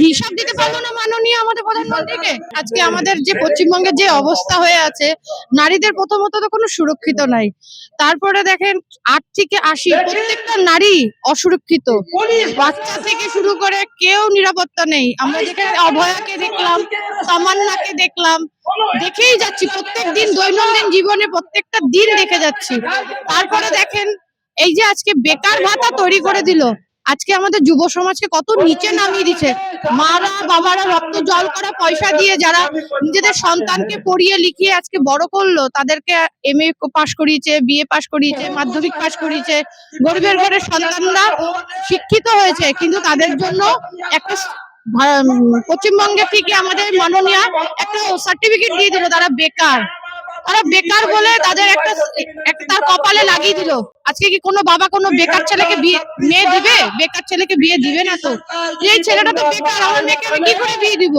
হিসাব দিতে পারলো না মাননীয় আমাদের প্রধানমন্ত্রীকে। আজকে আমাদের যে পশ্চিমবঙ্গের যে অবস্থা হয়ে আছে, নারীদের প্রথমত তো কোনো সুরক্ষিত নাই। তারপরে দেখেন 8 থেকে 80 প্রত্যেকটা নারী অসুরক্ষিত। বাচ্চা থেকে শুরু করে কেউ নিরাপত্তা নেই। আমরা যেখানে অভয়াকে দেখলাম, তামান্নাকে দেখলাম, দেখেই যাচ্ছি প্রত্যেকদিন দৈনন্দিন জীবনে প্রত্যেকটা দিন দেখে যাচ্ছি। তারপরে দেখেন এই যে আজকে বেকার ভাতা তৈরি করে দিল, আজকে আমাদের যুব সমাজকে কত নিচে নামিয়ে দিচ্ছে। মারা বাবারা রক্ত জল করা পয়সা দিয়ে যারা নিজেদের সন্তানকে পড়িয়ে লিখিয়ে আজকে বড় করলো, তাদেরকে MA পাশ করিয়েছে, BA পাশ করিয়েছে, মাধ্যমিক পাশ করিয়েছে, গরিবের ঘরের সন্তানরা শিক্ষিত হয়েছে, কিন্তু তাদের জন্য একটা পশ্চিমবঙ্গে থেকে আমাদের মাননীয় একটা সার্টিফিকেট দিয়ে দিল তারা বেকার। তারা বেকার বলে তাদের একটা তার কপালে লাগিয়ে দিল। আজকে কি কোনো বাবা কোনো বেকার ছেলেকে মেয়ে দিবে? বেকার ছেলেকে বিয়ে দিবে না তো। এই ছেলেটা তো বেকার, আমার মেয়েকে আমি কি করে বিয়ে দিব?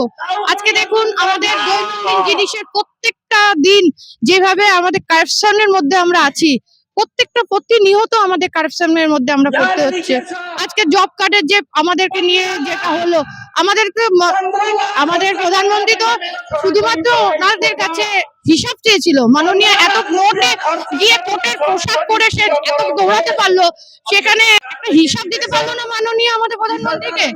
আজকে দেখুন আমাদের দৈনন্দিন জিনিসের প্রত্যেকটা দিন যেভাবে আমাদের কারাপশনের মধ্যে আমরা আছি, প্রত্যেকটা প্রতিনিয়ত আমাদের কারাপশনের মধ্যে আমরা পড়তে হচ্ছে। আজকে জব কার্ডের যে আমাদেরকে নিয়ে যেটা হলো, আমাদের প্রধানমন্ত্রী তো শুধুমাত্র ওনাদের কাছে হিসাব চেয়েছিল। মাননীয় এত কোর্টে গিয়ে কোর্টের পোশাক পরে সে এত দৌড়াতে পারলো, সেখানে একটা হিসাব দিতে পারলো না মাননীয় আমাদের প্রধানমন্ত্রীকে।